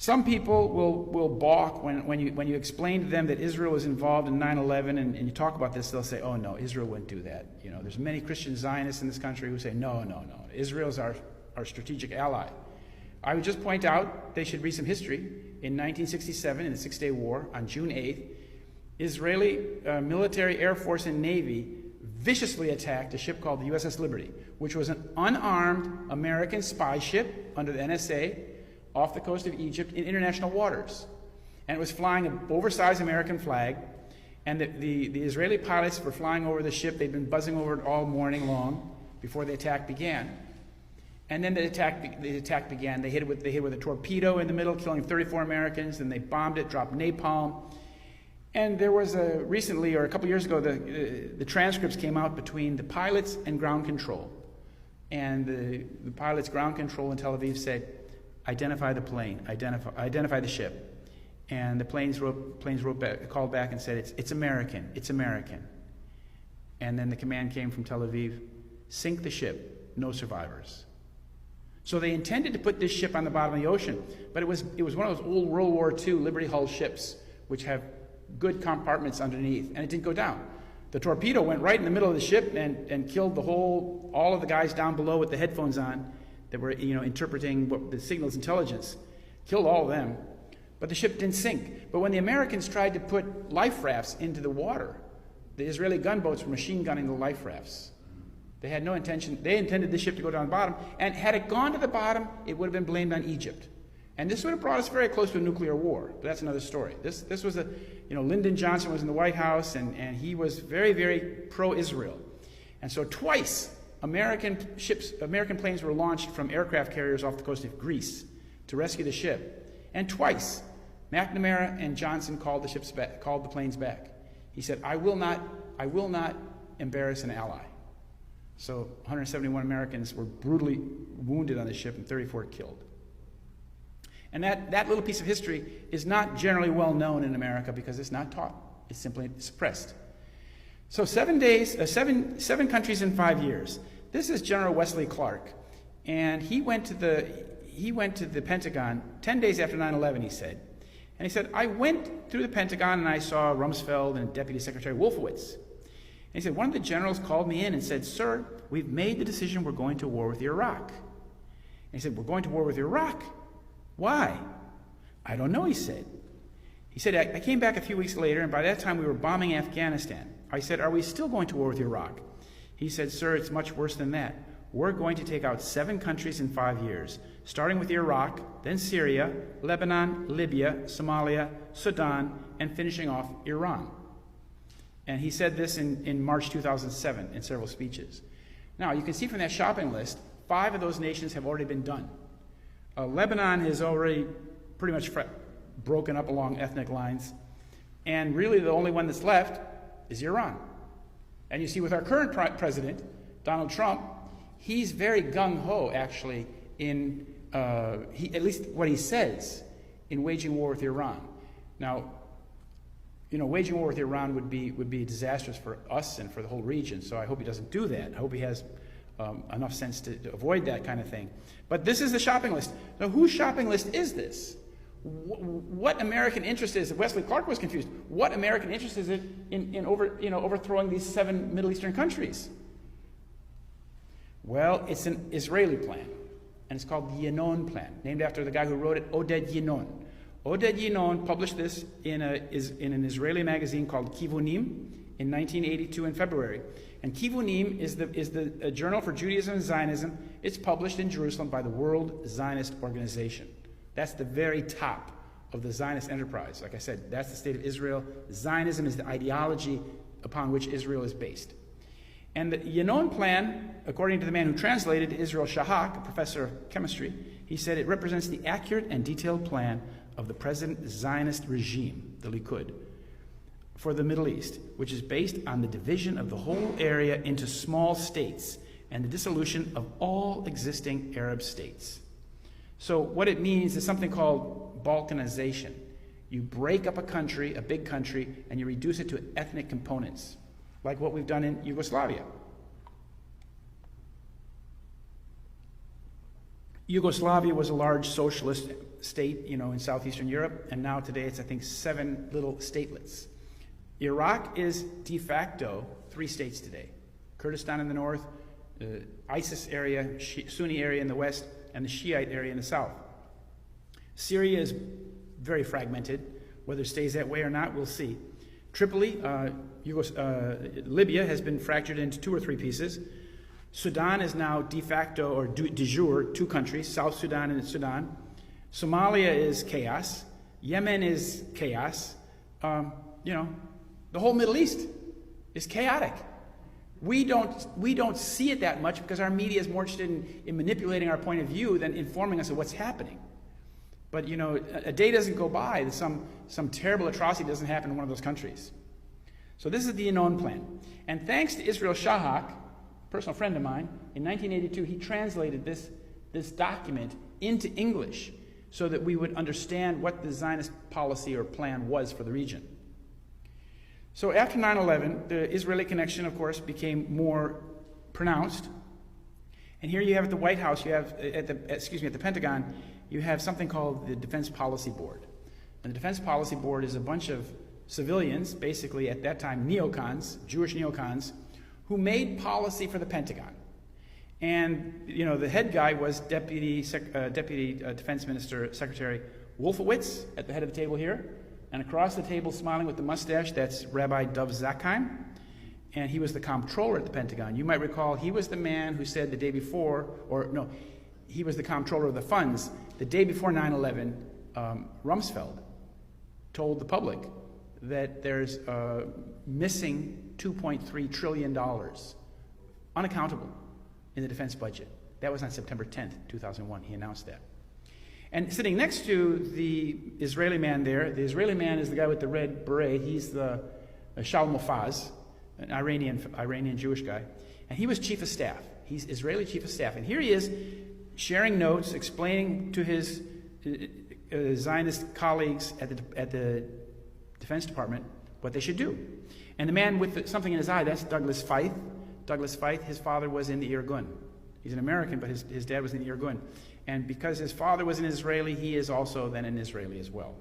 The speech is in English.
Some people will balk when you explain to them that Israel was involved in 9/11 and you talk about this. They'll say, "Oh no, Israel wouldn't do that." You know, there's many Christian Zionists in this country who say, "No, no, no, Israel's our strategic ally." I would just point out they should read some history. In 1967, in the Six-Day War, on June 8th, Israeli military, Air Force, and Navy viciously attacked a ship called the USS Liberty, which was an unarmed American spy ship under the NSA off the coast of Egypt in international waters. And it was flying an oversized American flag, and the Israeli pilots were flying over the ship. They'd been buzzing over it all morning long before the attack began. And then the attack began. They hit it with a torpedo in the middle, killing 34 Americans. Then they bombed it, dropped napalm. And there was recently, or a couple years ago, the transcripts came out between the pilots and ground control. And the pilots' ground control in Tel Aviv said, "Identify the plane, identify the ship." And the planes called back and said, it's American, it's American. And then the command came from Tel Aviv, "Sink the ship, no survivors." So they intended to put this ship on the bottom of the ocean, but it was one of those old World War II Liberty hull ships, which have good compartments underneath, and it didn't go down. The torpedo went right in the middle of the ship and killed all of the guys down below with the headphones on that were interpreting what the signal's intelligence. Killed all of them, but the ship didn't sink. But when the Americans tried to put life rafts into the water, the Israeli gunboats were machine gunning the life rafts. They had no intention. They intended the ship to go down the bottom, and had it gone to the bottom, it would have been blamed on Egypt. And this would have brought us very close to a nuclear war, but that's another story. This was Lyndon Johnson was in the White House, and he was very, very pro-Israel. And so twice, American planes were launched from aircraft carriers off the coast of Greece to rescue the ship. And twice, McNamara and Johnson called the planes back. He said, I will not embarrass an ally." So 171 Americans were brutally wounded on the ship and 34 killed. And that little piece of history is not generally well known in America because it's not taught. It's simply suppressed. So 7 countries in 5 years. This is General Wesley Clark, and he went to the Pentagon 10 days after 9/11. He said, I went through the Pentagon and I saw Rumsfeld and Deputy Secretary Wolfowitz. And he said, one of the generals called me in and said, "Sir, we've made the decision we're going to war with Iraq." And he said, "We're going to war with Iraq? Why?" "I don't know," he said. He said, I came back a few weeks later, and by that time we were bombing Afghanistan. I said, "Are we still going to war with Iraq?" He said, "Sir, it's much worse than that. We're going to take out 7 countries in 5 years, starting with Iraq, then Syria, Lebanon, Libya, Somalia, Sudan, and finishing off Iran." And he said this in March 2007 in several speeches. Now, you can see from that shopping list, 5 of those nations have already been done. Lebanon is already pretty much broken up along ethnic lines. And really the only one that's left is Iran. And you see with our current president, Donald Trump, he's very gung-ho, actually, in at least what he says, in waging war with Iran. Now, waging war with Iran would be disastrous for us and for the whole region, so I hope he doesn't do that. I hope he has enough sense to avoid that kind of thing. But this is the shopping list. Now, whose shopping list is this? What American interest is it? Wesley Clark was confused. What American interest is it in overthrowing these 7 Middle Eastern countries? Well, it's an Israeli plan, and it's called the Yinon Plan, named after the guy who wrote it, Oded Yinon. Oded Yinon published this in an Israeli magazine called Kivunim in 1982 in February. And Kivunim is the journal for Judaism and Zionism. It's published in Jerusalem by the World Zionist Organization. That's the very top of the Zionist enterprise. Like I said, that's the state of Israel. Zionism is the ideology upon which Israel is based. And the Yinon Plan, according to the man who translated, Israel Shahak, a professor of chemistry, he said it represents the accurate and detailed plan of the present Zionist regime, the Likud, for the Middle East, which is based on the division of the whole area into small states and the dissolution of all existing Arab states. So what it means is something called Balkanization. You break up a country, a big country, and you reduce it to ethnic components, like what we've done in Yugoslavia. Yugoslavia was a large socialist state, in southeastern Europe, and now today it's, I think, 7 little statelets. Iraq is de facto 3 states today. Kurdistan in the north, the ISIS area, Sunni area in the west, and the Shiite area in the south. Syria is very fragmented. Whether it stays that way or not, we'll see. Tripoli, Libya has been fractured into 2 or 3 pieces. Sudan is now de facto or de jure 2 countries, South Sudan and Sudan. Somalia is chaos. Yemen is chaos. The whole Middle East is chaotic. We don't see it that much because our media is more interested in manipulating our point of view than informing us of what's happening. But a day doesn't go by that some terrible atrocity doesn't happen in one of those countries. So this is the Yinon plan. And thanks to Israel Shahak, a personal friend of mine, in 1982 he translated this document into English so that we would understand what the Zionist policy or plan was for the region. So after 9/11, the Israeli connection, of course, became more pronounced. And here you have at the White House, you have at the Pentagon, you have something called the Defense Policy Board. And the Defense Policy Board is a bunch of civilians, basically at that time neocons, Jewish neocons, who made policy for the Pentagon. And the head guy was Deputy Defense Minister Secretary Wolfowitz at the head of the table here. And across the table, smiling with the mustache, that's Rabbi Dov Zakheim. And he was the comptroller at the Pentagon. You might recall he was the man who said the day before, he was the comptroller of the funds. The day before 9/11, Rumsfeld told the public that there's missing $2.3 trillion, unaccountable, in the defense budget. That was on September 10th, 2001. He announced that. And sitting next to the Israeli man there, the Israeli man is the guy with the red beret. He's the Shaul Mofaz, an Iranian Jewish guy. And he was chief of staff. He's Israeli chief of staff. And here he is sharing notes, explaining to his Zionist colleagues at the Defense Department what they should do. And the man with something in his eye, that's Douglas Feith. Douglas Feith, his father was in the Irgun. He's an American, but his dad was in the Irgun. And because his father was an Israeli, he is also then an Israeli as well.